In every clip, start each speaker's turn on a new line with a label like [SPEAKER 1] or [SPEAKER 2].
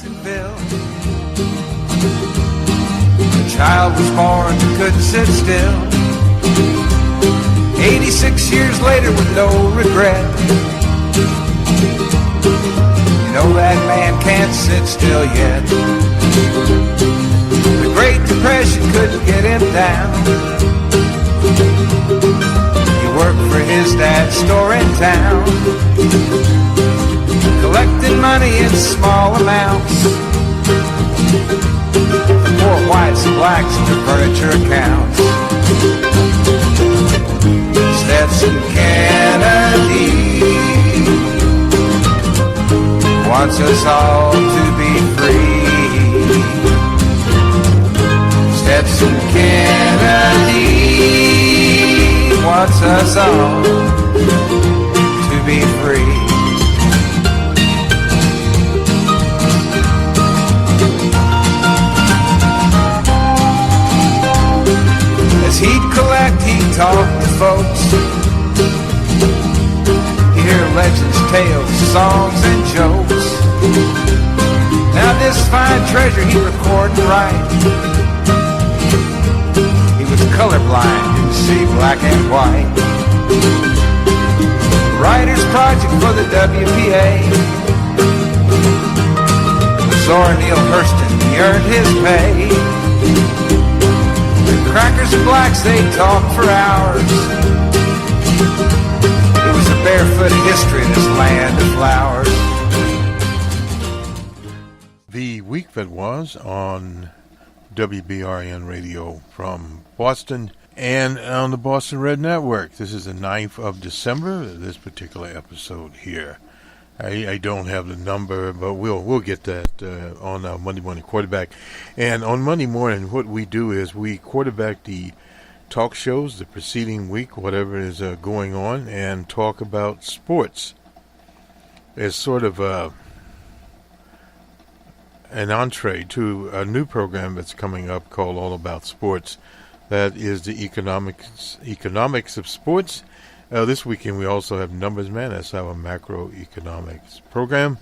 [SPEAKER 1] The child was born and couldn't sit still. 86 years later with no regret. You know that man can't sit still yet. The Great Depression couldn't get him down. He worked for his dad's store in town, collecting money in small amounts for poor whites and blacks in their furniture accounts. Stetson Kennedy wants us all to be free. Stetson Kennedy wants us all to be free. As he'd collect, he'd talk to folks. He'd hear legends, tales, songs, and jokes. Now this fine treasure he'd record and write. He was colorblind, didn't see black and white. Writer's project for the WPA. With Zora Neale Hurston, he earned his pay. Crackers and blacks, they talked for hours. It was a barefoot history in this land of flowers.
[SPEAKER 2] The week that was on WBRN radio from Boston and on the Bostonred Network. This is the 9th of December, this particular episode here. I don't have the number, but we'll get that on our Monday Morning Quarterback. And on Monday morning, what we do is we quarterback the talk shows, the preceding week, whatever is going on, and talk about sports. It's sort of an entree to a new program that's coming up called All About Sports. That is the economics of sports. This weekend we also have Numbers Man. That's our macroeconomics program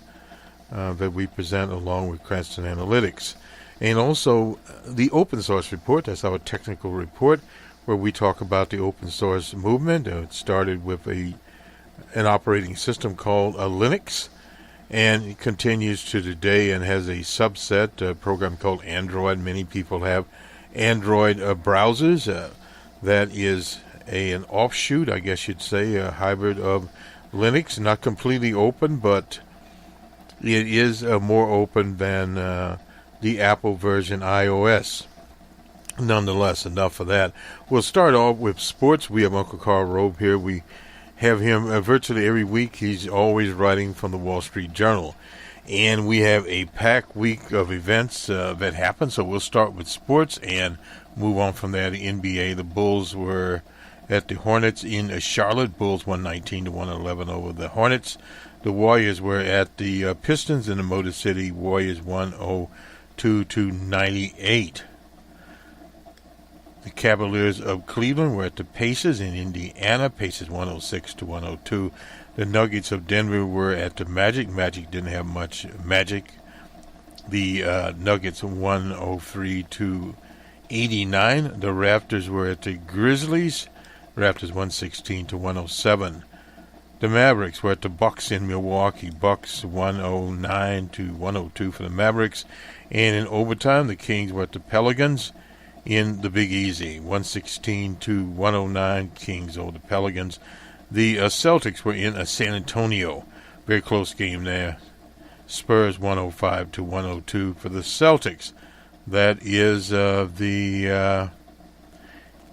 [SPEAKER 2] that we present along with Cranston Analytics. And also the Open Source Report. That's our technical report where we talk about the open source movement. It started with an operating system called Linux, and it continues to today and has a subset, a program called Android. Many people have Android browsers. That is an offshoot, I guess you'd say, a hybrid of Linux. Not completely open, but it is more open than the Apple version iOS. Nonetheless, enough of that. We'll start off with sports. We have Uncle Carl Robe here. We have him virtually every week. He's always writing from the Wall Street Journal. And we have a packed week of events that happen. So we'll start with sports and move on from there to NBA. The Bulls were at the Hornets in Charlotte. Bulls 119-111 over the Hornets. The Warriors were at the Pistons in the Motor City. Warriors 102-98. The Cavaliers of Cleveland were at the Pacers in Indiana. Pacers 106-102. The Nuggets of Denver were at the Magic. Magic didn't have much magic. The Nuggets 103-89. The Raptors were at the Grizzlies. Raptors 116-107. The Mavericks were at the Bucks in Milwaukee. Bucks 109-102 for the Mavericks. And in overtime, the Kings were at the Pelicans in the Big Easy. 116-109, Kings over the Pelicans. The Celtics were in San Antonio. Very close game there. Spurs 105-102 for the Celtics. That is the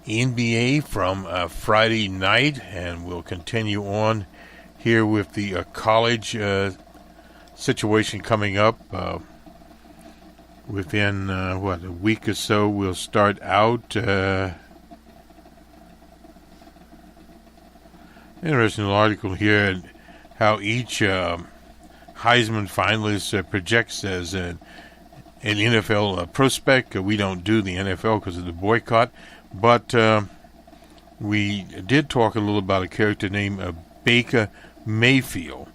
[SPEAKER 2] NBA from Friday night, and we'll continue on here with the college situation coming up. Within, a week or so, we'll start out. Interesting article here, how each Heisman finalist projects as an NFL prospect. We don't do the NFL because of the boycott, but we did talk a little about a character named Baker Mayfield.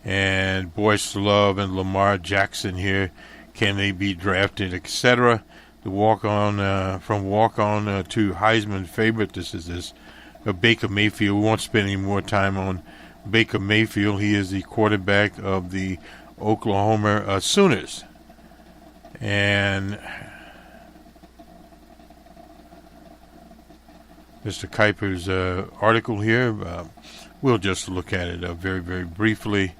[SPEAKER 2] and Boyce Love and Lamar Jackson here. Can they be drafted, etc.? The walk-on from walk-on to Heisman favorite. This is Baker Mayfield. We won't spend any more time on Baker Mayfield. He is the quarterback of the Oklahoma Sooners. And Mr. Kuiper's article here, we'll just look at it very, very briefly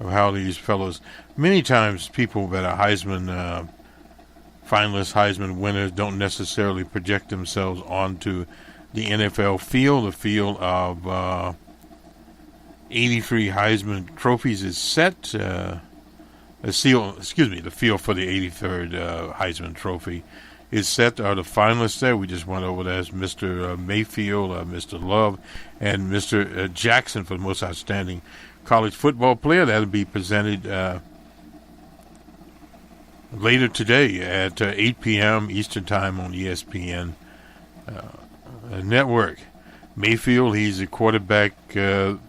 [SPEAKER 2] of how these fellows, many times people that are Heisman finalists, Heisman winners, don't necessarily project themselves onto the NFL field. The field of 83 Heisman trophies is set. The field for the 83rd Heisman Trophy is set. Are the finalists there? We just went over that as Mr. Mayfield, Mr. Love, and Mr. Jackson for the most outstanding college football player. That'll be presented later today at 8 p.m. Eastern Time on ESPN Network. Mayfield, he's a quarterback of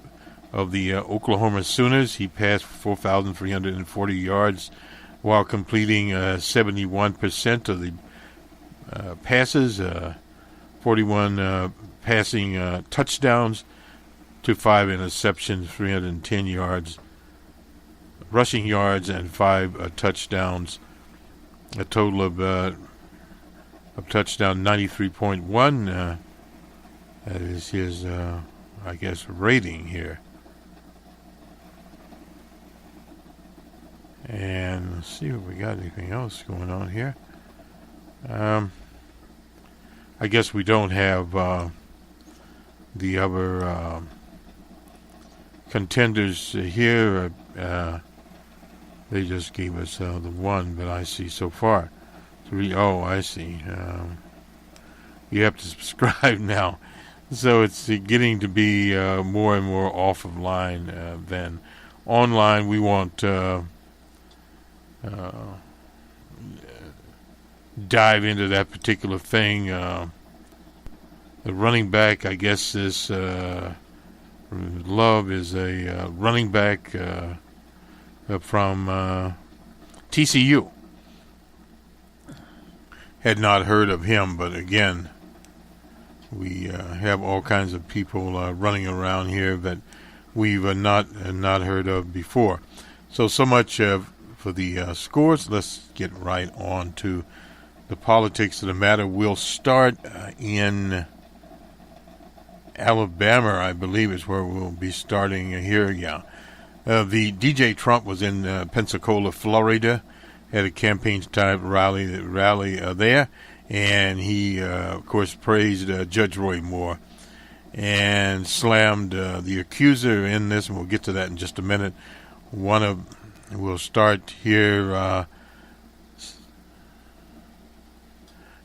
[SPEAKER 2] the Oklahoma Sooners. He passed 4,340 yards while completing 71% of the passes, 41 passing touchdowns to 5 interceptions, 310 yards, rushing yards, and 5 touchdowns. A total of touchdown 93.1. That is his, rating here. And let's see if we got anything else going on here. I guess we don't have the other contenders here. They just gave us the one that I see so far. 3. Oh, I see. You have to subscribe now. So it's getting to be more and more off of line than online. We won't dive into that particular thing. The running back, I guess, is Love is a running back from TCU. Had not heard of him, but again, we have all kinds of people running around here that we've not heard of before. So much for the scores. Let's get right on to the politics of the matter. We'll start in Alabama, I believe is where we'll be starting here. Yeah. The DJ Trump was in Pensacola, Florida, had a campaign-type rally there, and he, of course, praised Judge Roy Moore and slammed the accuser in this, and we'll get to that in just a minute. We'll start here.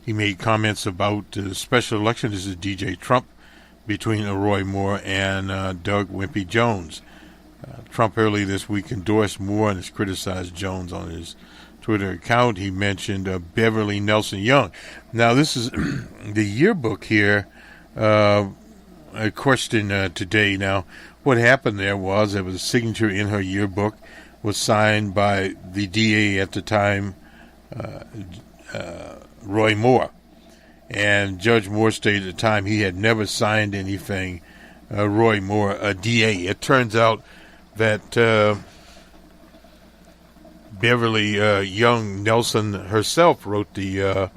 [SPEAKER 2] He made comments about the special election. This is DJ Trump between Roy Moore and Doug Wimpy Jones. Trump early this week endorsed Moore and has criticized Jones on his Twitter account. He mentioned Beverly Nelson Young. Now, this is the yearbook here. A question today. Now, what happened there was a signature in her yearbook was signed by the DA at the time, Roy Moore. And Judge Moore stated at the time he had never signed anything, Roy Moore, a DA. It turns out that Beverly Young Nelson herself wrote the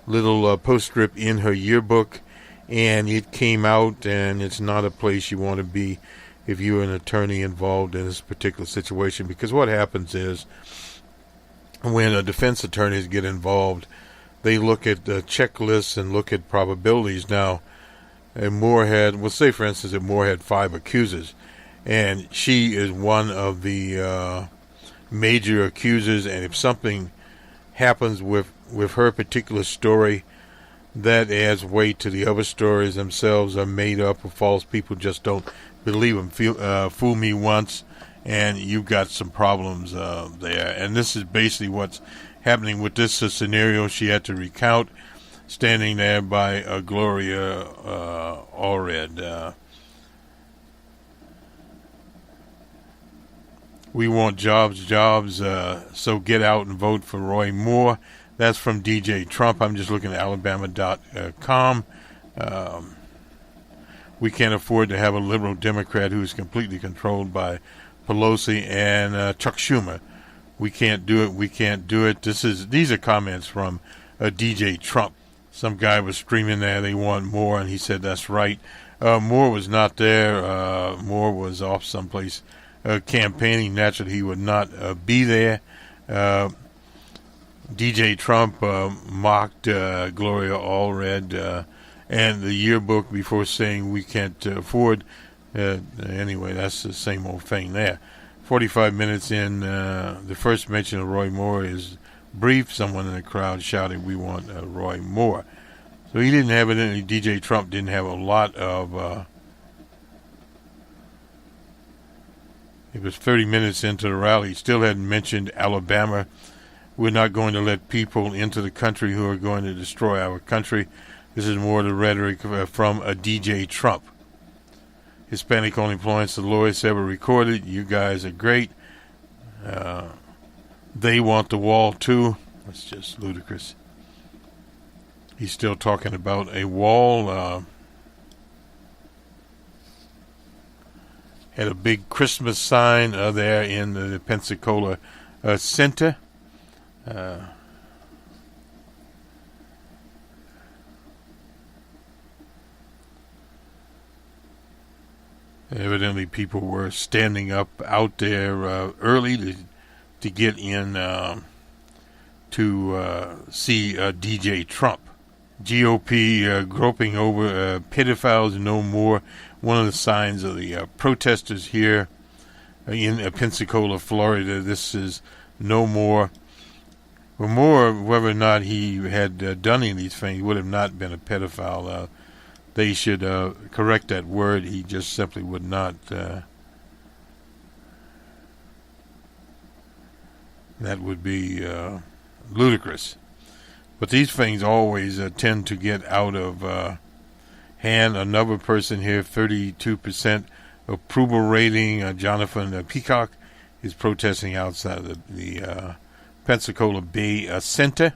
[SPEAKER 2] little postscript in her yearbook, and it came out, and it's not a place you want to be if you're an attorney involved in this particular situation, because what happens is when defense attorneys get involved, they look at checklists and look at probabilities. Now, we'll say, for instance, that Moore had 5 accusers, and she is one of the major accusers, and if something happens with her particular story, that adds weight to the other stories themselves are made up of false. People just don't believe them. Fool me once, and you've got some problems there. And this is basically what's happening with this scenario. She had to recount standing there by Gloria Allred. We want jobs, so get out and vote for Roy Moore. That's from DJ Trump. I'm just looking at Alabama.com. We can't afford to have a liberal Democrat who is completely controlled by Pelosi and Chuck Schumer. We can't do it. These are comments from DJ Trump. Some guy was screaming there, they want more, and he said that's right. Moore was not there. Moore was off someplace campaigning. Naturally, he would not be there. DJ Trump mocked Gloria Allred and the yearbook before saying we can't afford. Anyway, that's the same old thing there. 45 minutes in, the first mention of Roy Moore is brief. Someone in the crowd shouted, "We want Roy Moore." So he didn't have it. DJ Trump didn't have a lot of. It was 30 minutes into the rally. He still hadn't mentioned Alabama. We're not going to let people into the country who are going to destroy our country. This is more the rhetoric from a DJ Trump. Hispanic unemployment's the lowest ever recorded. You guys are great. They want the wall too. That's just ludicrous. He's still talking about a wall. Had a big Christmas sign there in the Pensacola Center. Evidently, people were standing up out there early to get in to see DJ Trump. GOP groping over pedophiles no more. One of the signs of the protesters here in Pensacola, Florida. This is no more. Well, more, whether or not he had done any of these things, he would have not been a pedophile. They should correct that word. He just simply would not. That would be ludicrous. But these things always tend to get out of hand. Another person here, 32% approval rating. Jonathan Peacock is protesting outside the Pensacola Bay Center.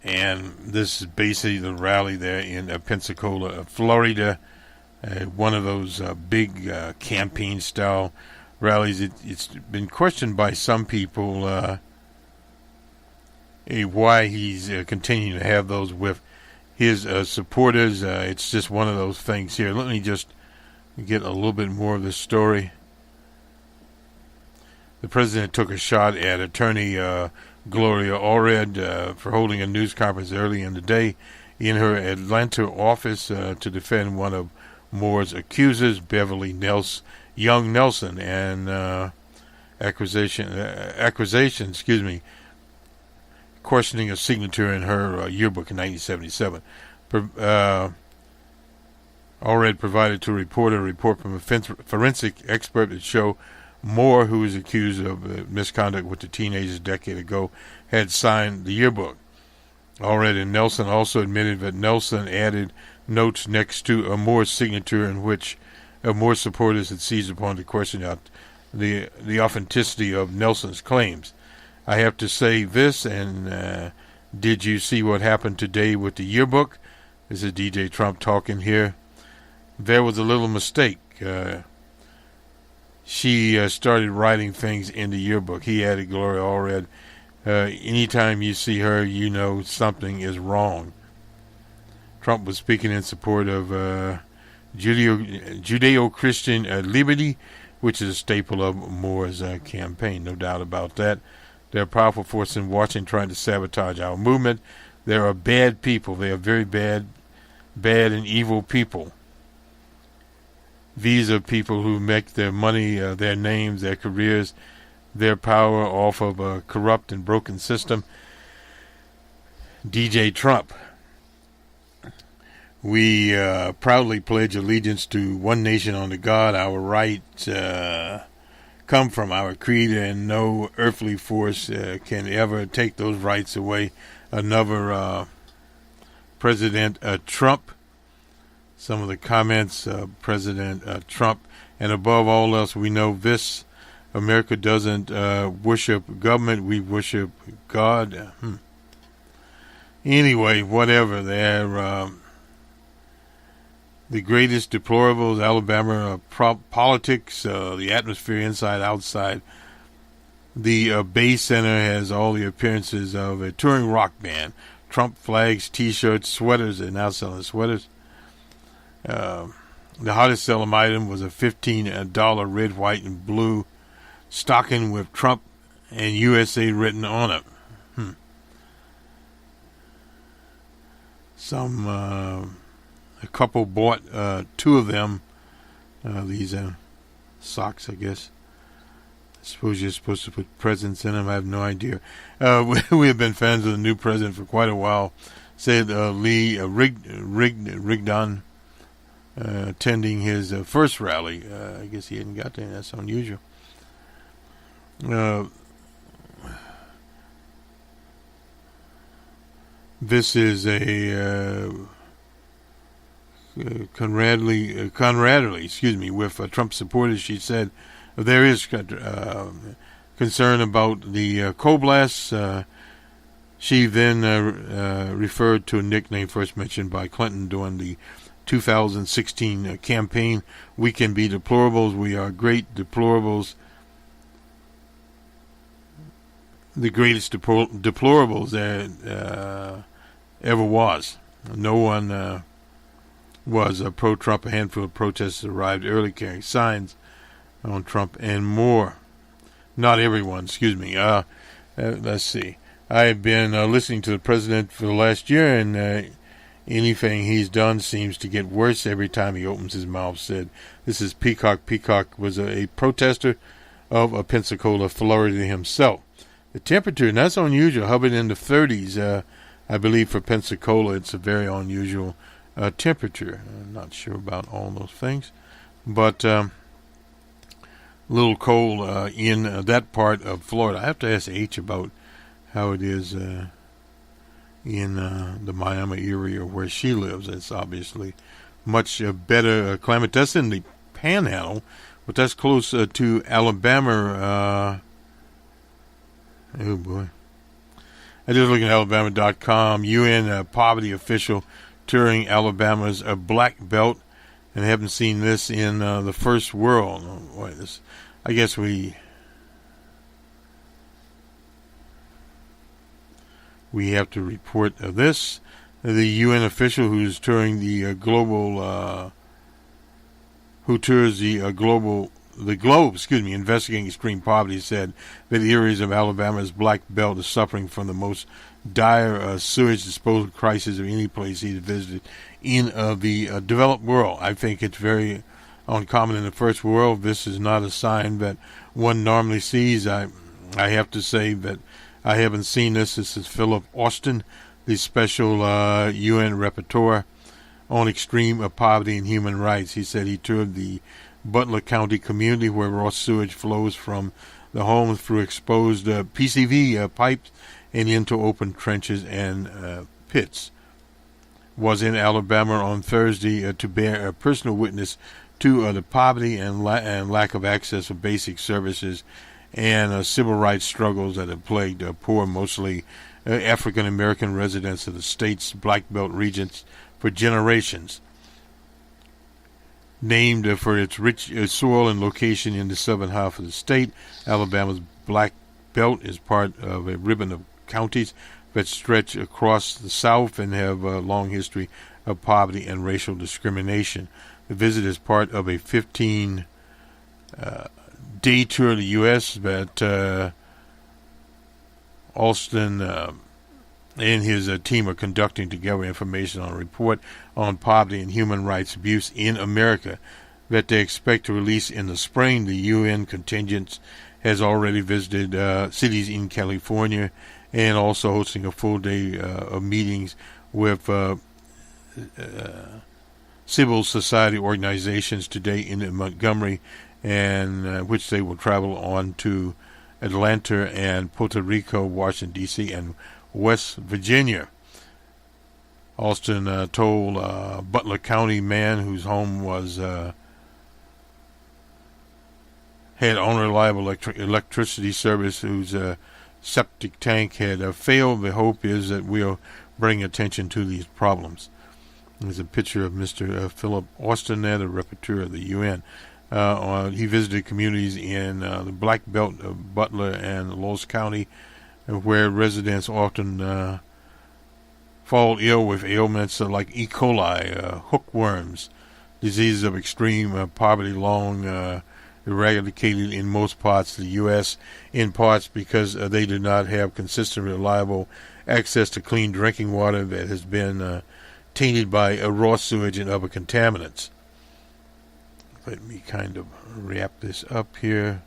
[SPEAKER 2] And this is basically the rally there in Pensacola, Florida. One of those big campaign-style rallies. It's been questioned by some people why he's continuing to have those with his supporters. It's just one of those things here. Let me just get a little bit more of this story. The president took a shot at attorney Gloria Allred for holding a news conference early in the day in her Atlanta office to defend one of Moore's accusers, Beverly Young Nelson, and accusation, questioning a signature in her yearbook in 1977. Allred provided to a report from a forensic expert that showed Moore, who was accused of misconduct with the teenagers a decade ago, had signed the yearbook. Allred and Nelson also admitted that Nelson added notes next to Moore's signature in which Moore's supporters had seized upon to question out the authenticity of Nelson's claims. I have to say this, and did you see what happened today with the yearbook? This is DJ Trump talking here. There was a little mistake. She started writing things in the yearbook. He added Gloria Allred. Anytime you see her, you know something is wrong. Trump was speaking in support of Judeo-Christian liberty, which is a staple of Moore's campaign. No doubt about that. There are powerful forces in Washington trying to sabotage our movement. There are bad people. They are very bad and evil people. These are people who make their money, their names, their careers, their power off of a corrupt and broken system. DJ Trump. We proudly pledge allegiance to one nation under God. Our rights come from our creator, and no earthly force can ever take those rights away. Another President Trump some of the comments, President Trump, and above all else, we know this: America doesn't worship government; we worship God. Anyway, whatever. They're the greatest deplorables. Alabama politics, the atmosphere inside, outside. The Bay Center has all the appearances of a touring rock band. Trump flags, T-shirts, sweaters. They're now selling sweaters. The hottest selling item was a $15 red, white, and blue stocking with Trump and USA written on it. A couple bought two of them. These socks, I guess. I suppose you're supposed to put presents in them. I have no idea. We have been fans of the new president for quite a while, said Lee Rigdon, attending his first rally. I guess he hadn't got there. That's unusual. This is a Conradley, with Trump supporters. She said there is concern about the coal blasts. She then referred to a nickname first mentioned by Clinton during the 2016 campaign. We can be deplorables. We are great deplorables. The greatest deplorables there ever was. No one was pro-Trump. A handful of protesters arrived early carrying signs on Trump and more. Not everyone, excuse me. Let's see. I've been listening to the president for the last year, and anything he's done seems to get worse every time he opens his mouth, said. This is Peacock. Peacock was a protester of Pensacola, Florida himself. The temperature, and that's unusual, hovered in the 30s. I believe for Pensacola it's a very unusual temperature. I'm not sure about all those things, but a little cold in that part of Florida. I have to ask H about how it is in the Miami area where she lives. It's obviously much better climate. That's in the Panhandle, but that's close to Alabama. Oh boy. I just looked at Alabama.com. UN poverty official touring Alabama's black belt, and haven't seen this in the first world. Oh, boy, I guess we have to report this. The UN official who's touring the globe, investigating extreme poverty, said that areas of Alabama's Black Belt are suffering from the most dire sewage disposal crisis of any place he's visited in the developed world. I think it's very uncommon in the first world. This is not a sign that one normally sees. I have to say that I haven't seen this. This is Philip Austin, the special UN rapporteur on extreme poverty and human rights. He said he toured the Butler County community where raw sewage flows from the homes through exposed PCV pipes and into open trenches and pits. Was in Alabama on Thursday to bear a personal witness to the poverty and lack of access to basic services and civil rights struggles that have plagued poor, mostly African American residents of the state's Black Belt regions for generations. Named for its rich soil and location in the southern half of the state, Alabama's Black Belt is part of a ribbon of counties that stretch across the South and have a long history of poverty and racial discrimination. The visit is part of a 15-day tour of the U.S. that Alston and his team are conducting to gather information on a report on poverty and human rights abuse in America that they expect to release in the spring. The UN contingent has already visited cities in California and also hosting a full day of meetings with civil society organizations today in Montgomery, and which they will travel on to Atlanta and Puerto Rico, Washington, D.C., and West Virginia. Austin told Butler County man whose home was had unreliable electricity service, whose septic tank had failed. The hope is that we'll bring attention to these problems. There's a picture of Mr. Philip Austin there, the rapporteur of the UN. He visited communities in the Black Belt of Butler and Loss County, where residents often fall ill with ailments like E. coli, hookworms, diseases of extreme poverty, long eradicated in most parts of the U.S., in parts because they do not have consistent, reliable access to clean drinking water that has been tainted by raw sewage and other contaminants. Let me kind of wrap this up here.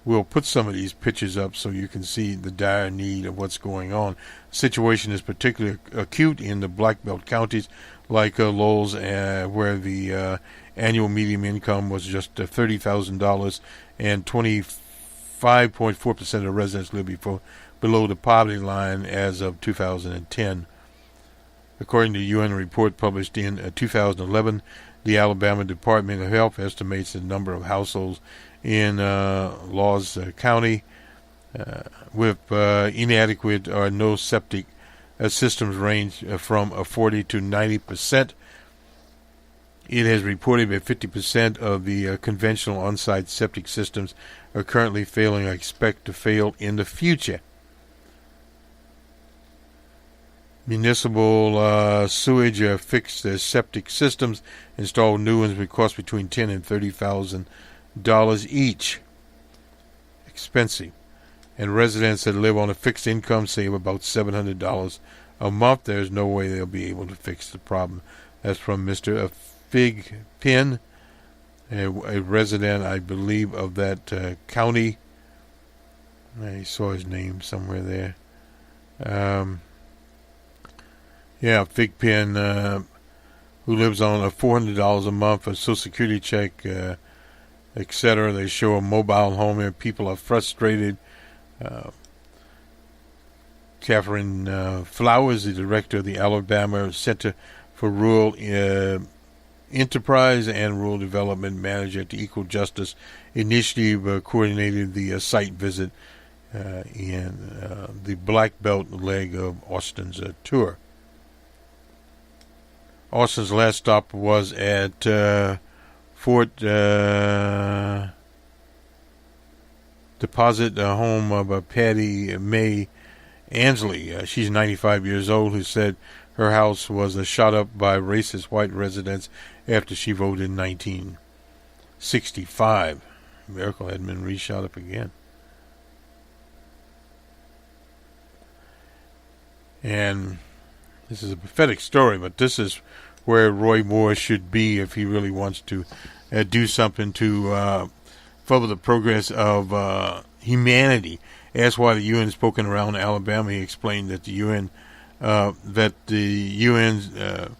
[SPEAKER 2] We'll put some of these pictures up so you can see the dire need of what's going on. The situation is particularly acute in the Black Belt counties like Lowell's, where the annual median income was just $30,000, and 25.4% of residents live below the poverty line as of 2010. According to a UN report published in 2011, the Alabama Department of Health estimates the number of households in Laws County with inadequate or no septic systems range from 40 to 90%. It has reported that 50% of the conventional on-site septic systems are currently failing or expect to fail in the future. Municipal sewage fixed septic systems, install new ones would cost between $10,000 and $30,000 each. Expensive. And residents that live on a fixed income save about $700 a month. There's no way they'll be able to fix the problem. That's from Mr. Fig Pin, a resident, I believe, of that county. I saw his name somewhere there. Fig Pin, who lives on $400 a month, a Social Security check, etc. They show a mobile home here. People are frustrated. Catherine Flowers, the director of the Alabama Center for Rural Enterprise and Rural Development manager at the Equal Justice Initiative, coordinated the site visit in the Black Belt leg of Austin's tour. Austin's last stop was at Fort Deposit, the home of Patty Mae Ansley. She's 95 years old, who said her house was shot up by racist white residents after she voted in 1965. Miracle had been re-shot up again. And this is a pathetic story, but this is where Roy Moore should be if he really wants to do something to further the progress of humanity. Asked why the UN spoken around Alabama, he explained that the UN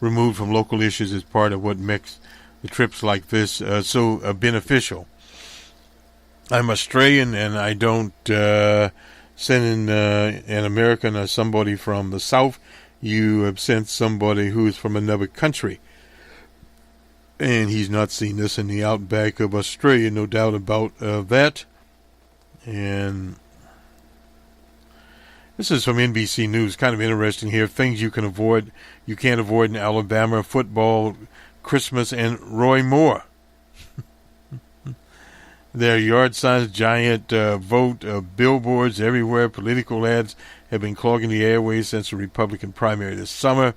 [SPEAKER 2] removed from local issues is part of what makes the trips like this so beneficial. I'm Australian, and I don't send in an American or somebody from the South. You have sent somebody who's from another country. And he's not seen this in the outback of Australia, no doubt about that. And this is from NBC News. Kind of interesting here. Things you can't avoid in Alabama: football, Christmas, and Roy Moore. There are yard signs, giant vote, billboards everywhere. Political ads have been clogging the airways since the Republican primary this summer.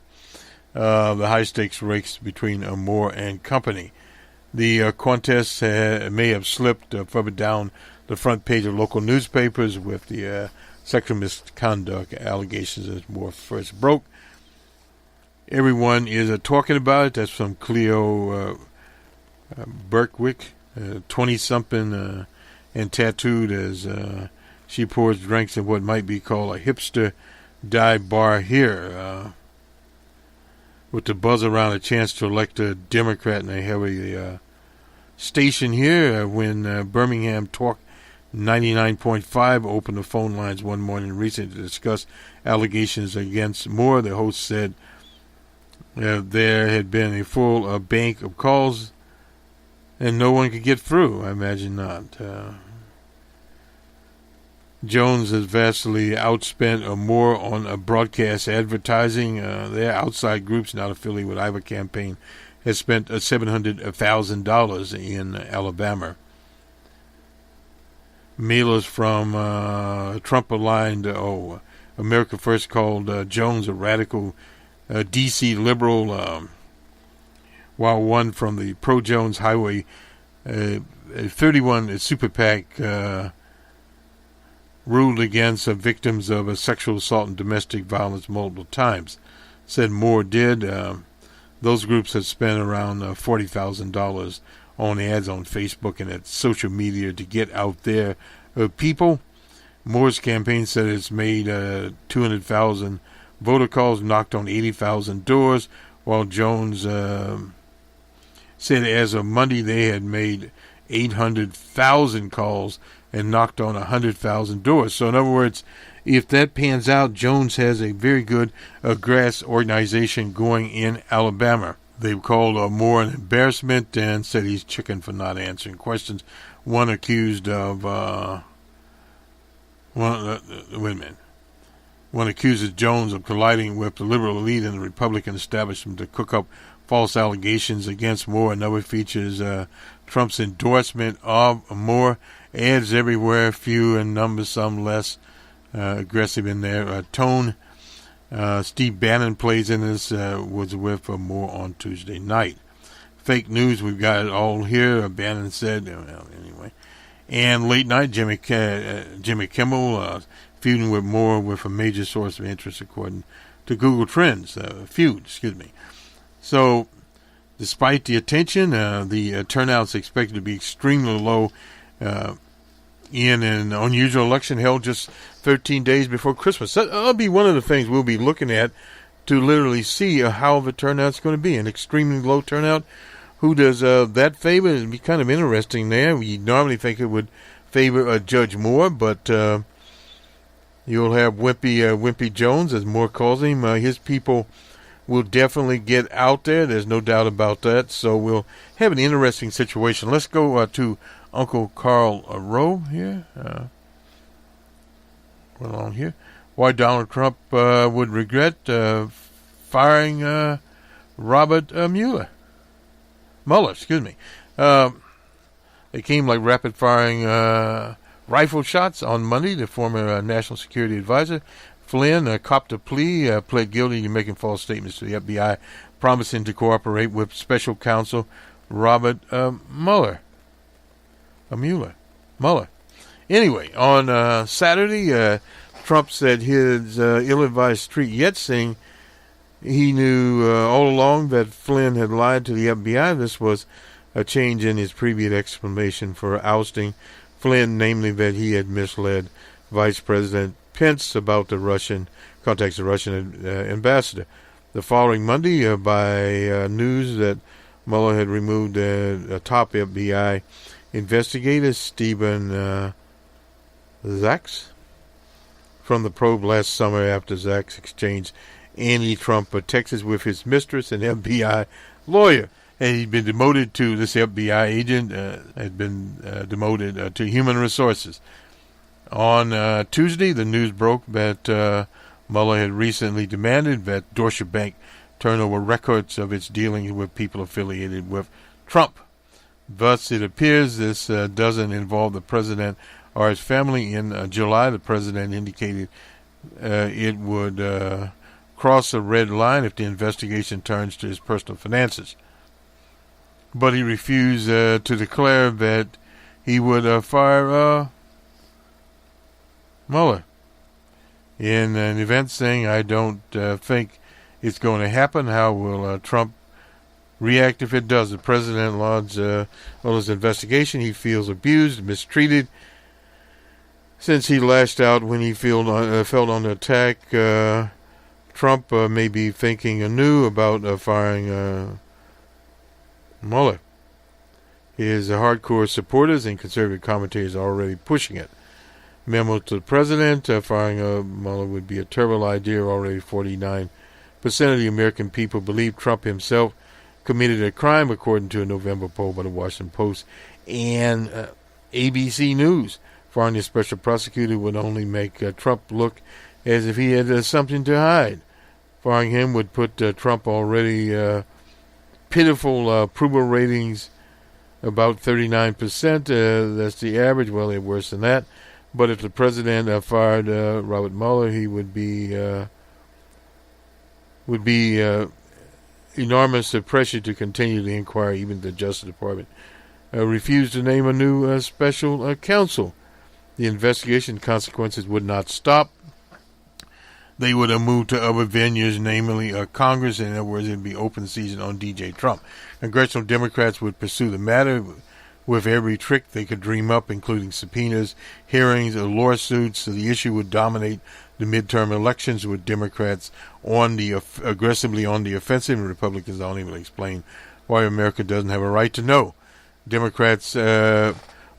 [SPEAKER 2] The high-stakes race between Moore and company. The contest may have slipped further down the front page of local newspapers with the sexual misconduct allegations as Moore first broke. Everyone is talking about it. That's from Cleo Berkwick, 20-something and tattooed as she pours drinks in what might be called a hipster dive bar here. With the buzz around a chance to elect a Democrat in a heavy station here when Birmingham Talk 99.5 opened the phone lines one morning recently to discuss allegations against Moore. The host said there had been a full bank of calls and no one could get through. I imagine not. Jones has vastly outspent more on broadcast advertising. Their outside groups not affiliated with either campaign has spent $700,000 in Alabama. Mailers from Trump-aligned America First called Jones a radical D.C. liberal, while one from the pro-Jones Highway 31 Super PAC ruled against victims of sexual assault and domestic violence multiple times. Said more did. Those groups have spent around $40,000 on ads on Facebook and at social media to get out there. People, Moore's campaign said it's made 200,000 voter calls, knocked on 80,000 doors, while Jones said as of Monday they had made 800,000 calls and knocked on 100,000 doors. So in other words, if that pans out, Jones has a very good grass organization going in Alabama. They've called Moore an embarrassment and said he's chicken for not answering questions. One accused of One accuses Jones of colliding with the liberal elite and the Republican establishment to cook up false allegations against Moore. Another features Trump's endorsement of Moore. Ads everywhere, few in number, some less aggressive in their tone. Steve Bannon plays in this, was with Moore on Tuesday night. Fake news, we've got it all here. Bannon said, well, anyway. And late night, Jimmy Kimmel feuding with Moore with a major source of interest according to Google Trends. So, despite the attention, the turnout's expected to be extremely low in an unusual election held just 13 days before Christmas. That'll be one of the things we'll be looking at to literally see how the turnout's going to be. An extremely low turnout. Who does that favor? It'd be kind of interesting there. We normally think it would favor Judge Moore, but you'll have Wimpy Jones, as Moore calls him. His people will definitely get out there. There's no doubt about that. So we'll have an interesting situation. Let's go to Uncle Carl Rowe here. Along here. Why Donald Trump would regret firing Robert Mueller. They came like rapid-firing rifle shots on Monday. The former National Security Advisor, Flynn, copped a plea, pled guilty to making false statements to the FBI, promising to cooperate with Special Counsel Robert Mueller. Anyway, on Saturday, Trump said his ill-advised street yet saying he knew all along that Flynn had lied to the FBI. This was a change in his previous explanation for ousting Flynn, namely that he had misled Vice President Pence about the Russian ambassador. The following Monday, by news that Mueller had removed a top FBI investigator, Stephen Zacks, from the probe last summer after Zacks exchanged anti-Trump texts with his mistress, an FBI lawyer. And he'd been demoted to, this FBI agent had been demoted to human resources. On Tuesday, the news broke that Mueller had recently demanded that Deutsche Bank turn over records of its dealings with people affiliated with Trump. Thus, it appears this doesn't involve the president or his family. In July, the president indicated it would cross a red line if the investigation turns to his personal finances. But he refused to declare that he would fire Mueller. In an event saying, I don't think it's going to happen. How will Trump react if it does? The president lauds Mueller's investigation. He feels abused, mistreated, since he lashed out when he felt under attack. Trump may be thinking anew about firing Mueller. His hardcore supporters and conservative commentators are already pushing it. Memo to the president, firing Mueller would be a terrible idea. Already 49 of the American people believe Trump himself committed a crime, according to a November poll by the Washington Post and ABC News. Firing the special prosecutor would only make Trump look as if he had something to hide. Firing him would put Trump already pitiful approval ratings about 39%. That's the average. Well, they're worse than that. But if the president fired Robert Mueller, he would be enormous pressure to continue the inquiry. Even the Justice Department refused to name a new special counsel. The investigation consequences would not stop. They would have moved to other venues, namely Congress. In other words, it would be open season on DJ Trump. Congressional Democrats would pursue the matter with every trick they could dream up, including subpoenas, hearings, or lawsuits. So the issue would dominate the midterm elections, with Democrats aggressively on the offensive, and Republicans don't even explain why America doesn't have a right to know. Democrats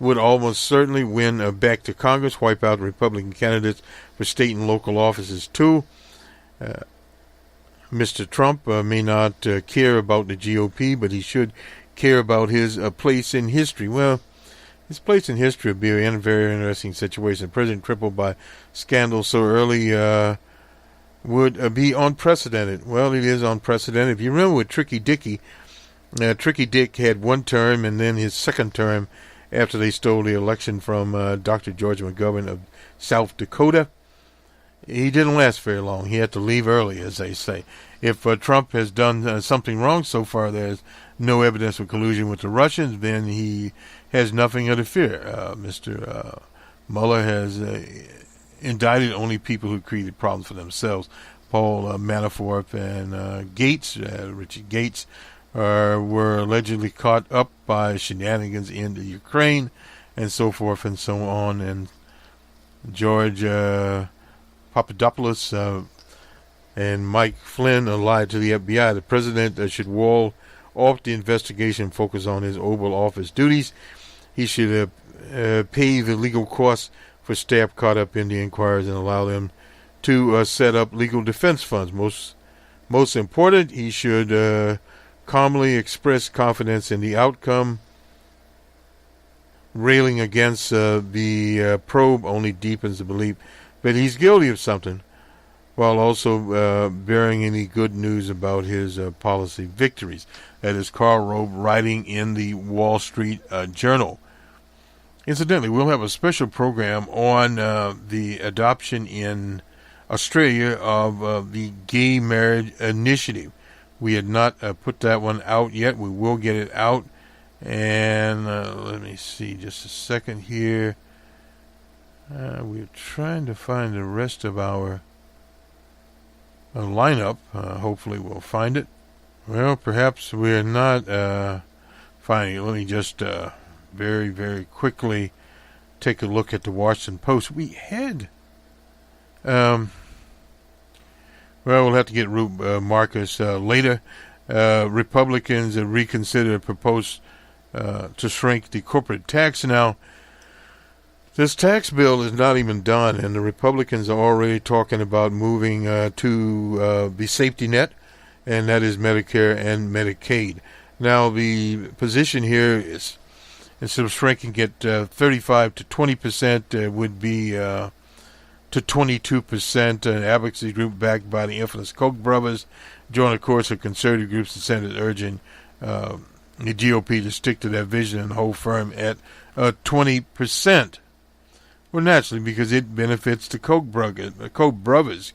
[SPEAKER 2] would almost certainly win back to Congress, wipe out Republican candidates for state and local offices too. Mr. Trump may not care about the GOP, but he should care about his place in history. Well, his place in history would be a very interesting situation. President crippled by scandal so early would be unprecedented. Well, it is unprecedented. If you remember with Tricky Dick had one term, and then his second term after they stole the election from Dr. George McGovern of South Dakota. He didn't last very long. He had to leave early, as they say. If Trump has done something wrong so far, there's no evidence of collusion with the Russians, then he has nothing to fear. Mr. Mueller has indicted only people who created problems for themselves. Paul Manafort and Richard Gates, were allegedly caught up by shenanigans in the Ukraine, and so forth and so on. And George Papadopoulos and Mike Flynn lied to the FBI. The president should wall off the investigation and focus on his Oval Office duties. He should pay the legal costs for staff caught up in the inquiries and allow them to set up legal defense funds. Most important, he should calmly express confidence in the outcome. Railing against the probe only deepens the belief that he's guilty of something, while also bearing any good news about his policy victories. That is Karl Rove writing in the Wall Street Journal. Incidentally, we'll have a special program on the adoption in Australia of the gay marriage initiative. We had not put that one out yet. We will get it out. And let me see just a second here. We're trying to find the rest of our lineup. Hopefully we'll find it. Well, perhaps we're not finding it. Let me just very, very quickly take a look at the Washington Post. We had... well, we'll have to get Marcus later. Republicans reconsider proposed to shrink the corporate tax. Now, this tax bill is not even done, and the Republicans are already talking about moving to the safety net, and that is Medicare and Medicaid. Now, the position here is, instead of shrinking it 35 to 20%, would be to 22%. An advocacy group backed by the infamous Koch brothers joined, of course, of conservative groups and senators urging the GOP to stick to that vision and hold firm at 20%. Well, naturally, because it benefits the Koch brothers.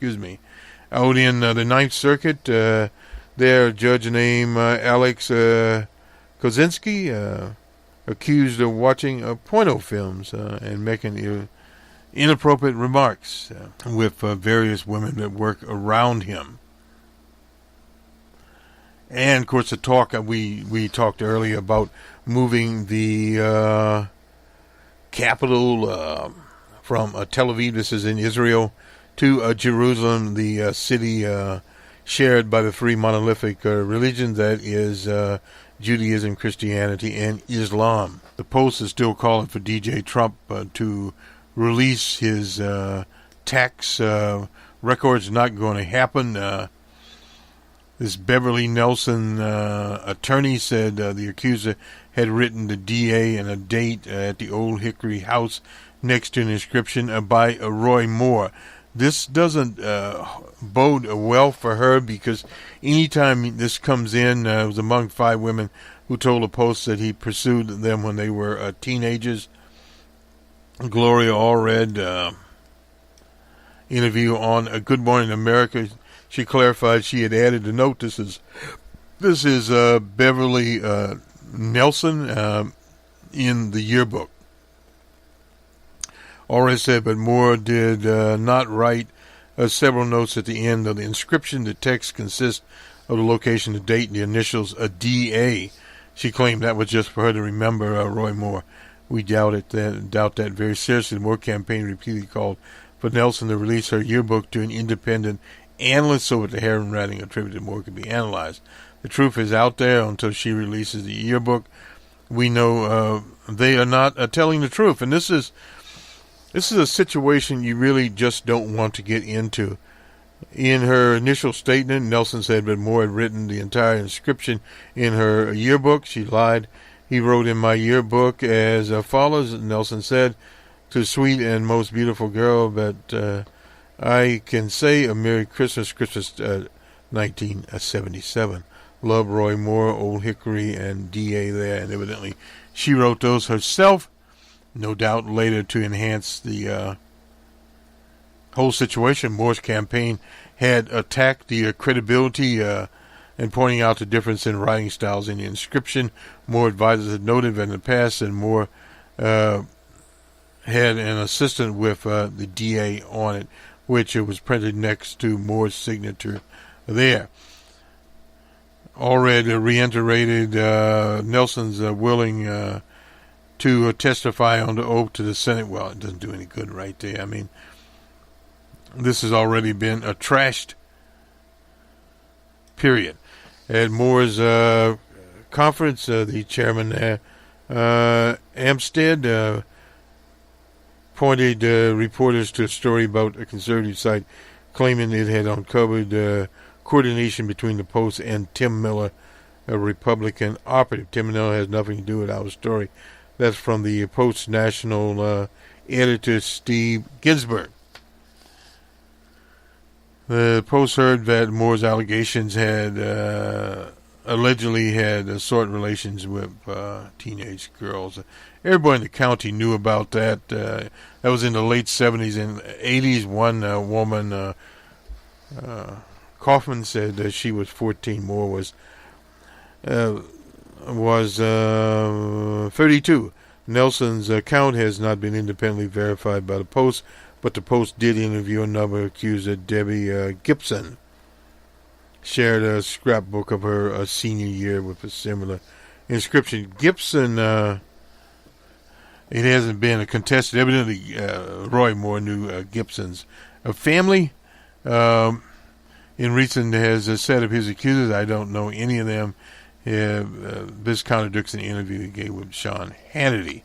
[SPEAKER 2] Out in the Ninth Circuit, there a judge named Alex Kozinski, accused of watching porno films and making inappropriate remarks with various women that work around him. And, of course, the talk we talked earlier about moving the capital from Tel Aviv, this is in Israel, to Jerusalem, the city shared by the three monolithic religions, that is Judaism, Christianity, and Islam. The Post is still calling for DJ Trump to release his tax records. Not going to happen. This Beverly Nelson attorney said the accuser had written the DA and a date at the Old Hickory house next to an inscription by Roy Moore. This doesn't bode well for her, because anytime this comes in, it was among 5 women who told the Post that he pursued them when they were teenagers. Gloria Allred interview on Good Morning America, she clarified she had added a note. This is Beverly Nelson in the yearbook. Allred said, but Moore did not write several notes at the end of the inscription. The text consists of the location, the date, and the initials, a DA. She claimed that was just for her to remember Roy Moore. We doubt that very seriously. The Moore campaign repeatedly called for Nelson to release her yearbook to an independent analyst so that the handwriting attributed to Moore could be analyzed. The truth is out there until she releases the yearbook. We know they are not telling the truth. And this is a situation you really just don't want to get into. In her initial statement, Nelson said that Moore had written the entire inscription in her yearbook. She lied. He wrote in my yearbook as follows, Nelson said, to sweet and most beautiful girl, but I can say a Merry Christmas, 1977. Love, Roy Moore, Old Hickory, and DA there. And evidently she wrote those herself, no doubt later to enhance the whole situation. Moore's campaign had attacked the credibility and pointing out the difference in writing styles in the inscription. Moore advisors had noted that in the past, and Moore had an assistant with the DA on it, which it was printed next to Moore's signature there. Allred reiterated Nelson's willing to testify under oath to the Senate. Well, it doesn't do any good right there. I mean, this has already been trashed, period. At Moore's conference, the chairman there, Amstead, pointed reporters to a story about a conservative site claiming it had uncovered coordination between the Post and Tim Miller, a Republican operative. Tim Miller has nothing to do with our story. That's from the Post national editor, Steve Ginsburg. The Post heard that Moore's allegations had allegedly had sordid relations with teenage girls. Everybody in the county knew about that. That was in the late 70s and 80s. One woman, Kaufman, said that she was 14. Moore was 32. Nelson's account has not been independently verified by the Post, but the Post did interview another accuser, Debbie Gibson. Shared a scrapbook of her senior year with a similar inscription. Gibson, it hasn't been a contested. Evidently, Roy Moore knew Gibson's family. In recent has said of his accusers, I don't know any of them. This contradicts an interview he gave with Sean Hannity.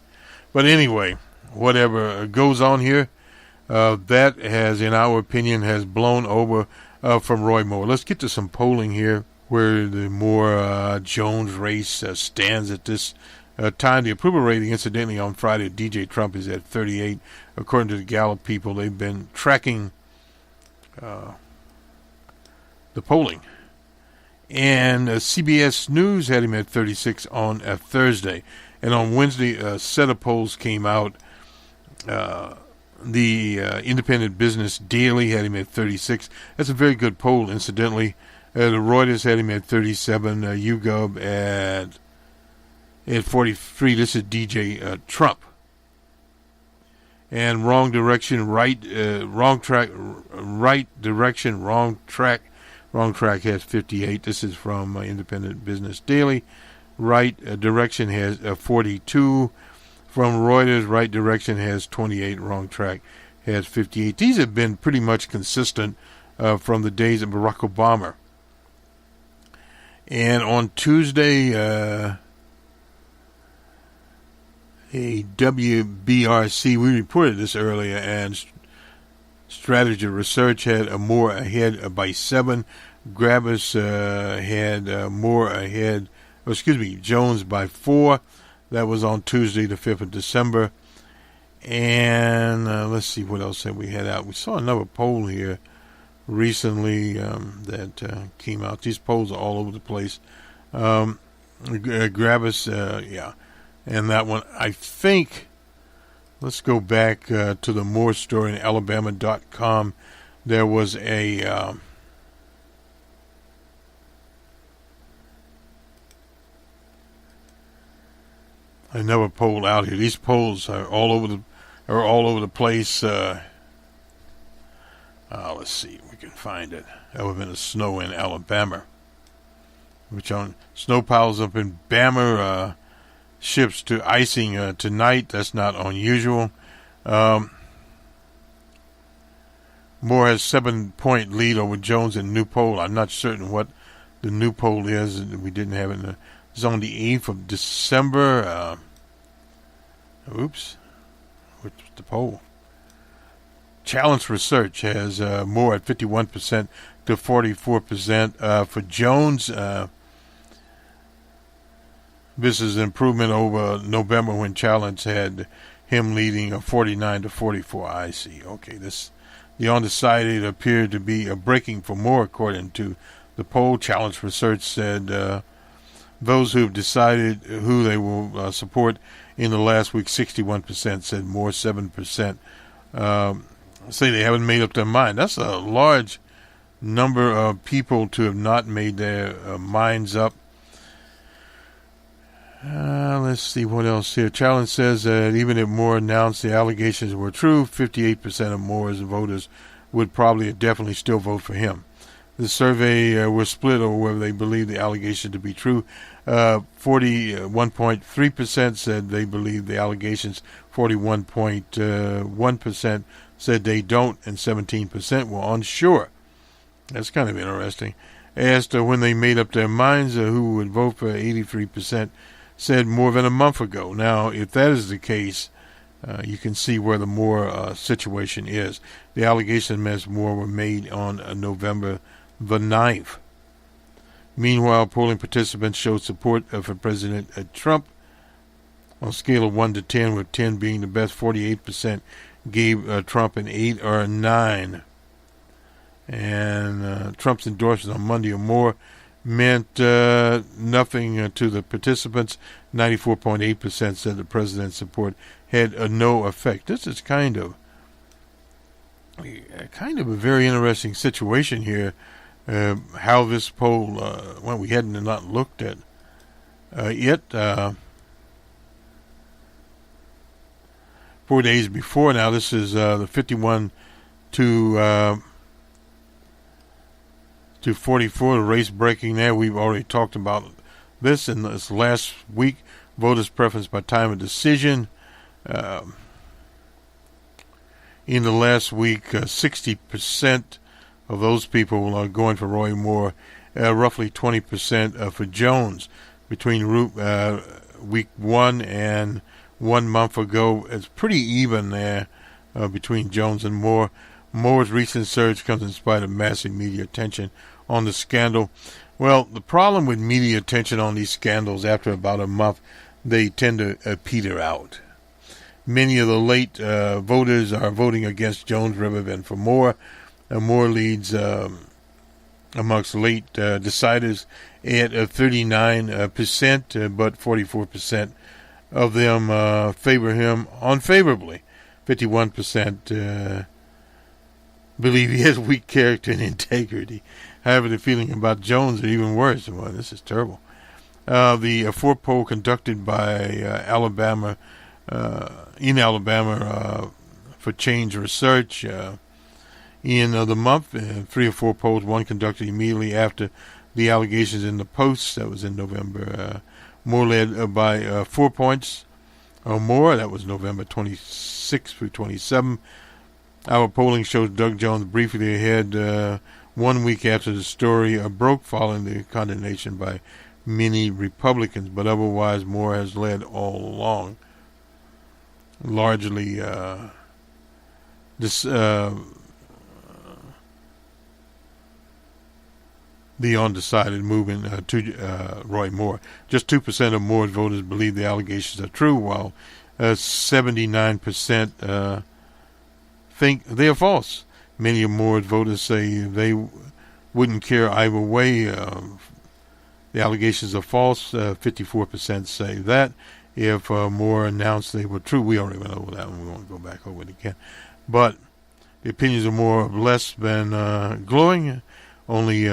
[SPEAKER 2] But anyway, whatever goes on here, that has, in our opinion, has blown over from Roy Moore. Let's get to some polling here, where the Moore-Jones race stands at this time. The approval rating, incidentally, on Friday, DJ Trump is at 38. According to the Gallup people, they've been tracking the polling. And CBS News had him at 36 on Thursday. And on Wednesday, a set of polls came out. The Independent Business Daily had him at 36. That's a very good poll, incidentally. The Reuters had him at 37. YouGov at 43. This is DJ Trump. And wrong direction, right track. Right direction, wrong track. Wrong track has 58. This is from Independent Business Daily. Right direction has 42. From Reuters, right direction has 28. Wrong track has 58. These have been pretty much consistent from the days of Barack Obama. And on Tuesday, a WBRC, we reported this earlier, and Strategy Research had Moore ahead by 7. Grabbus had Moore ahead, Jones by 4. That was on Tuesday, the 5th of December. And let's see what else that we had out. We saw another poll here recently that came out. These polls are all over the place. Grabbus, yeah. And that one, I think, let's go back to the Moore story in Alabama.com. There was another poll out here. These polls are all over the place. Let's see if we can find it. That would have been the snow in Alabama. Which on snow piles up in Bama, ships to icing tonight. That's not unusual. Moore has 7-point lead over Jones in new poll. I'm not certain what the new poll is. We didn't have it. It's on the 8th of December. What's the poll? Challenge Research has Moore at 51% to 44%. For Jones, this is an improvement over November when Challenge had him leading 49 to 44. I see. Okay, the undecided appeared to be a breaking for Moore, according to the poll. Challenge Research said those who have decided who they will support in the last week, 61% said Moore, 7% say they haven't made up their mind. That's a large number of people to have not made their minds up. Let's see what else here. Challenge says that even if Moore announced the allegations were true, 58% of Moore's voters would probably definitely still vote for him. The survey was split over whether they believe the allegation to be true. 41.3% said they believe the allegations. 41.1% said they don't, and 17% were unsure. That's kind of interesting. Asked when they made up their minds who would vote for, 83% said more than a month ago. Now, if that is the case, you can see where the Moore situation is. The allegations against Moore were made on November the 9th. Meanwhile, polling participants showed support for President Trump on a scale of 1 to 10, with 10 being the best. 48% gave Trump an 8 or a 9. And Trump's endorsement on Monday or more meant nothing to the participants. 94.8% said the president's support had no effect. This is kind of a very interesting situation here. How this poll, we hadn't not looked at it 4 days before. Now this is the 51 to 44, the race breaking there. We've already talked about this in this last week. Voters' preference by time of decision. In the last week, 60% of those people are going for Roy Moore, roughly 20% for Jones. Between week 1 and 1 month ago, it's pretty even there between Jones and Moore. Moore's recent surge comes in spite of massive media attention on the scandal. Well, the problem with media attention on these scandals, after about a month, they tend to peter out. Many of the late voters are voting against Jones rather than for Moore. Moore leads amongst late deciders at 39%, but 44% of them favor him unfavorably. 51% believe he has weak character and integrity. However, the feeling about Jones is even worse. Well, this is terrible. The 4 poll conducted by Alabama, for Change Research in the month, 3 or 4 polls, one conducted immediately after the allegations in the Post, that was in November. Moore led by 4 points or more. That was November 26 through 27. Our polling shows Doug Jones briefly ahead 1 week after the story broke, following the condemnation by many Republicans, but otherwise Moore has led all along. Largely the undecided movement to Roy Moore. Just 2% of Moore's voters believe the allegations are true, while 79% think they are false. Many of Moore's voters say they wouldn't care either way. The allegations are false. 54% say that. If Moore announced they were true, we already went over that one. We won't go back over it again. But the opinions are more or less than glowing. Only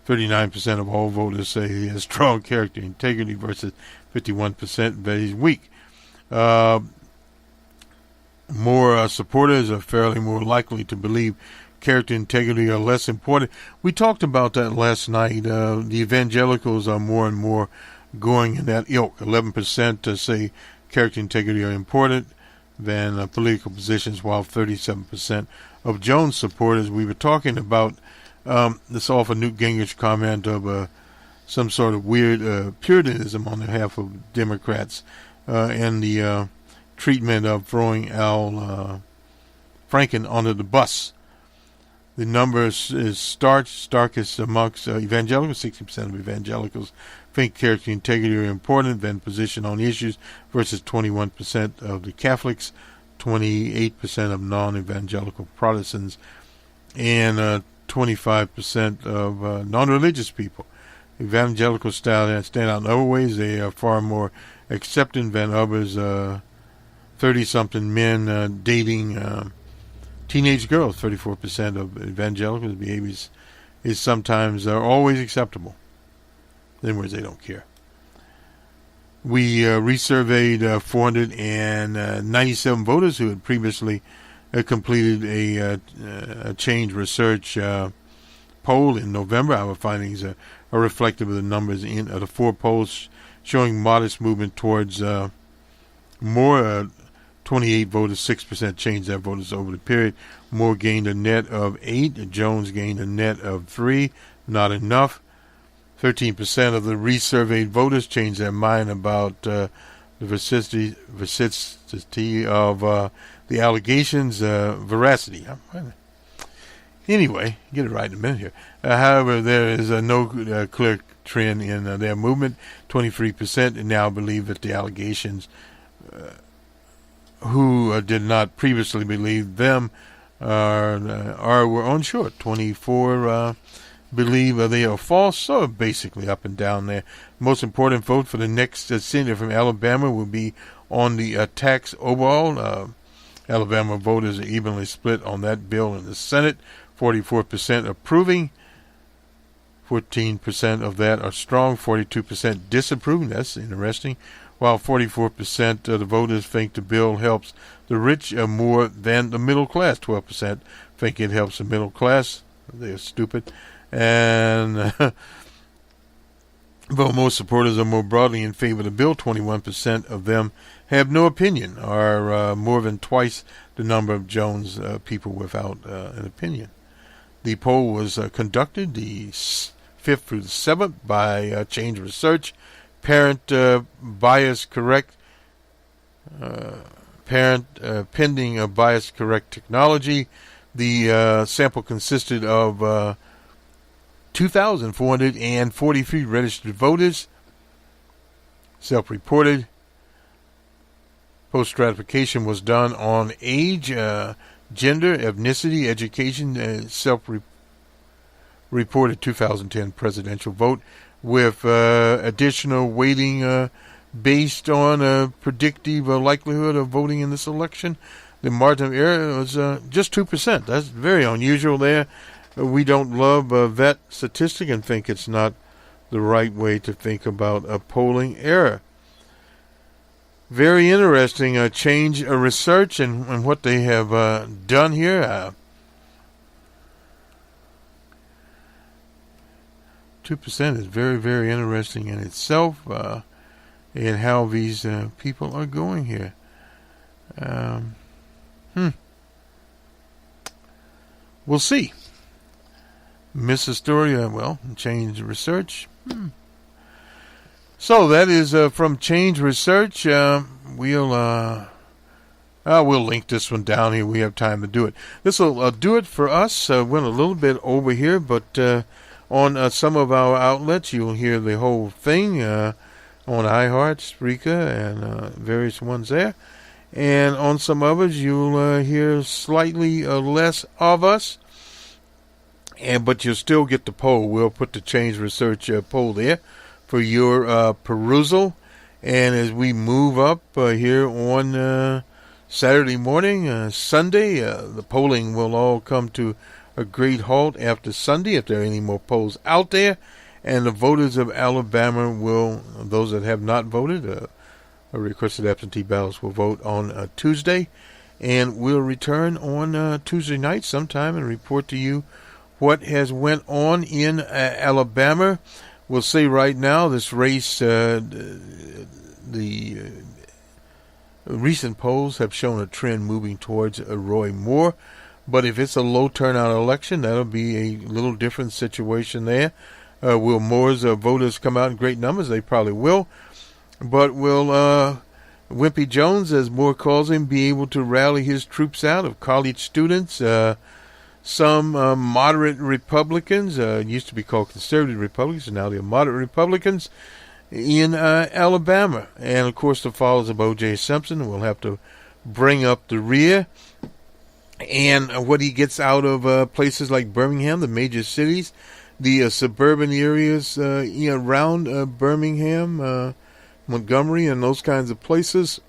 [SPEAKER 2] 39% of all voters say he has strong character integrity versus 51% that he's weak. More supporters are fairly more likely to believe character integrity are less important. We talked about that last night. The evangelicals are more and more going in that ilk. 11% say character integrity are important than political positions, while 37% of Jones supporters. We were talking about this off a Newt Gingrich comment of some sort of weird puritanism on behalf of Democrats and the treatment of throwing Al Franken under the bus. The numbers is starkest amongst evangelicals. 60% of evangelicals think character integrity are important than position on issues versus 21% of the Catholics, 28% of non-evangelical Protestants, and 25% of non-religious people. Evangelicals stand out in other ways. They are far more accepting than others. 30-something men dating teenage girls. 34% of evangelicals' behaviors is sometimes always acceptable. In other words, they don't care. We resurveyed 497 voters who had previously completed a Change Research poll in November. Our findings are reflective of the numbers in the 4 polls showing modest movement towards more. 28 voters, 6% changed their voters over the period. Moore gained a net of 8. Jones gained a net of 3. Not enough. 13% of the resurveyed voters changed their mind about the veracity of the allegations' veracity. Anyway, get it right in a minute here. However, there is no clear trend in their movement. 23% now believe that the allegations who did not previously believe them were unsure. 24 believe they are false, so basically up and down there. Most important vote for the next senator from Alabama will be on the tax overhaul. Alabama voters are evenly split on that bill in the Senate. 44% approving, 14% of that are strong, 42% disapproving. That's interesting. While 44% of the voters think the bill helps the rich more than the middle class. 12% think it helps the middle class. They're stupid. And though most supporters are more broadly in favor of the bill, 21% of them have no opinion, or more than twice the number of Jones people without an opinion. The poll was conducted the 5th through the 7th by Change Research. Pending bias correct technology. The sample consisted of 2,443 registered voters, self-reported. Post-stratification was done on age, gender, ethnicity, education, self-reported 2010 presidential vote, with additional weighting based on predictive likelihood of voting in this election. The margin of error was just 2%. That's very unusual there. We don't love that statistic and think it's not the right way to think about a polling error. Very interesting Change Research and what they have done here. 2% is very, very interesting in itself, and how these people are going here. We'll see. Miss Astoria, Change Research. So that is from Change Research. We'll link this one down here. We have time to do it. This will do it for us. Went a little bit over here, but On some of our outlets, you'll hear the whole thing on iHeart, Spreaker, and various ones there. And on some others, you'll hear slightly less of us. But you'll still get the poll. We'll put the Change Research poll there for your perusal. And as we move up here on Saturday morning, Sunday, the polling will all come to a great halt after Sunday, if there are any more polls out there. And the voters of Alabama will, those that have not voted, requested absentee ballots, will vote on Tuesday. And we'll return on Tuesday night sometime and report to you what has went on in Alabama. We'll say right now, this race, the recent polls have shown a trend moving towards Roy Moore. But if it's a low turnout election, that'll be a little different situation there. Will Moore's voters come out in great numbers? They probably will. But will Wimpy Jones, as Moore calls him, be able to rally his troops out of college students, some moderate Republicans, used to be called conservative Republicans, and now they're moderate Republicans, in Alabama? And, of course, the followers of O.J. Simpson will have to bring up the rear. And what he gets out of places like Birmingham, the major cities, the suburban areas around Birmingham, Montgomery, and those kinds of places.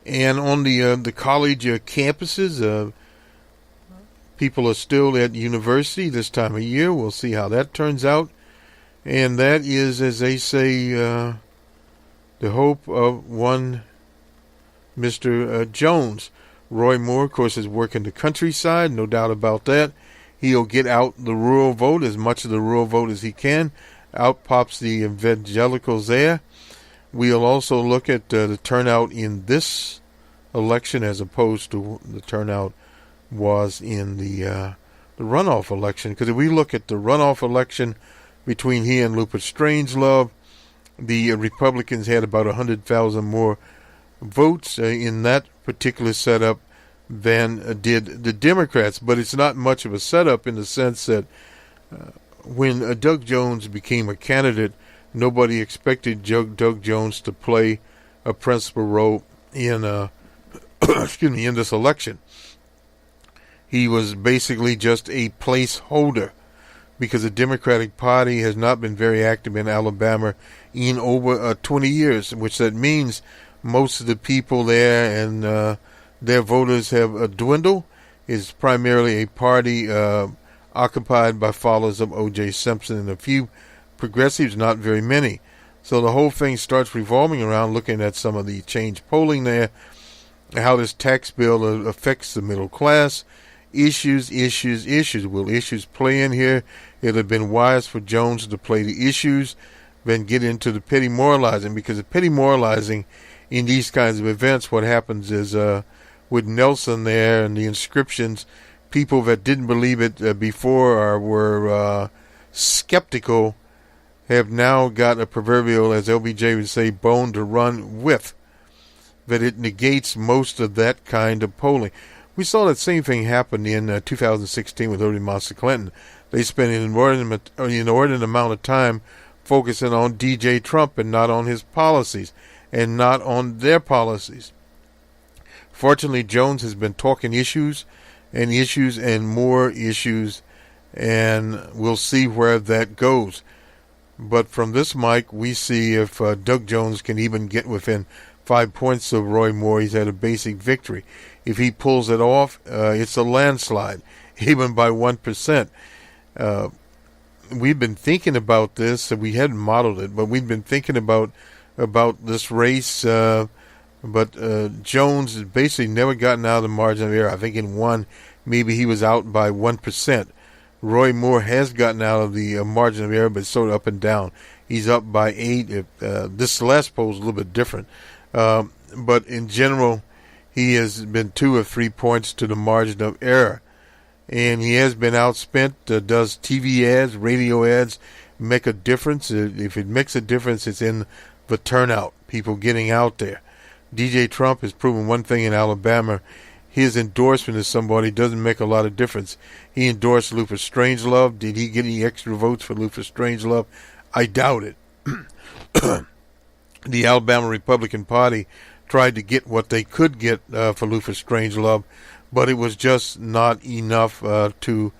[SPEAKER 2] And on the college campuses, people are still at university this time of year. We'll see how that turns out. And that is, as they say, the hope of one Mr. Jones. Roy Moore, of course, is working the countryside, no doubt about that. He'll get out the rural vote, as much of the rural vote as he can. Out pops the evangelicals there. We'll also look at the turnout in this election as opposed to the turnout was in the runoff election. Because if we look at the runoff election between he and Rupert Strangelove, the Republicans had about 100,000 more votes in that particular setup than did the Democrats. But it's not much of a setup in the sense that when Doug Jones became a candidate, nobody expected Doug Jones to play a principal role in in this election. He was basically just a placeholder because the Democratic Party has not been very active in Alabama in over 20 years, which that means most of the people there and their voters have dwindled. It's primarily a party occupied by followers of O.J. Simpson and a few progressives, not very many. So the whole thing starts revolving around looking at some of the change polling there, how this tax bill affects the middle class. Issues. Will issues play in here? It would have been wise for Jones to play the issues, then get into the petty moralizing, because the petty moralizing in these kinds of events, what happens is with Nelson there and the inscriptions, people that didn't believe it before or were skeptical have now got a proverbial, as LBJ would say, bone to run with, that it negates most of that kind of polling. We saw that same thing happen in 2016 with Hillary Monster Clinton. They spent an inordinate amount of time focusing on DJ Trump and not on his policies and not on their policies. Fortunately, Jones has been talking issues and more issues, and we'll see where that goes. But from this mic, we see if Doug Jones can even get within 5 points of Roy Moore, he's had a basic victory. If he pulls it off, it's a landslide, even by 1%. We've been thinking about this, and we hadn't modeled it, but we've been thinking about this race. But Jones has basically never gotten out of the margin of error. I think in one, maybe he was out by 1%. Roy Moore has gotten out of the margin of error, but sort of up and down. He's up by 8. This last poll is a little bit different. But in general, he has been 2 or 3 points to the margin of error. And he has been outspent. Does TV ads, radio ads make a difference? If it makes a difference, it's in the turnout, people getting out there. DJ Trump has proven one thing in Alabama. his endorsement of somebody doesn't make a lot of difference. He endorsed Luther Strangelove. Did he get any extra votes for Luther Strangelove? I doubt it. The Alabama Republican Party tried to get what they could get for Luther Strangelove, but it was just not enough to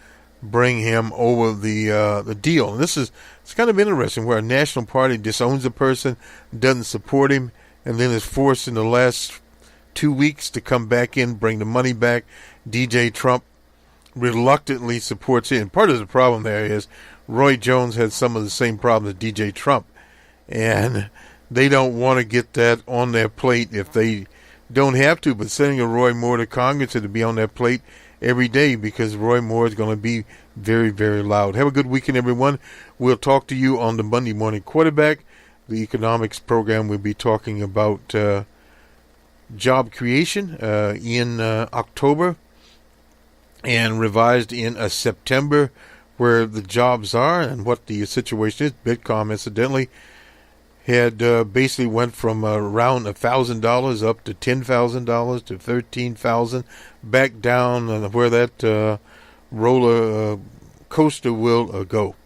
[SPEAKER 2] bring him over the deal. And it's kind of interesting where a national party disowns a person, doesn't support him, and then is forced in the last 2 weeks to come back in, bring the money back. DJ Trump reluctantly supports it. And part of the problem there is Roy Jones had some of the same problems as DJ Trump. And they don't want to get that on their plate if they don't have to. But sending a Roy Moore to Congress to be on their plate every day, because Roy Moore is going to be very, very loud. Have a good weekend, everyone. We'll talk to you on the Monday Morning Quarterback. The economics program will be talking about job creation in October and revised in September, where the jobs are and what the situation is. Bitcom, incidentally, had basically went from around $1,000 up to $10,000 to $13,000, back down where that roller coaster will go.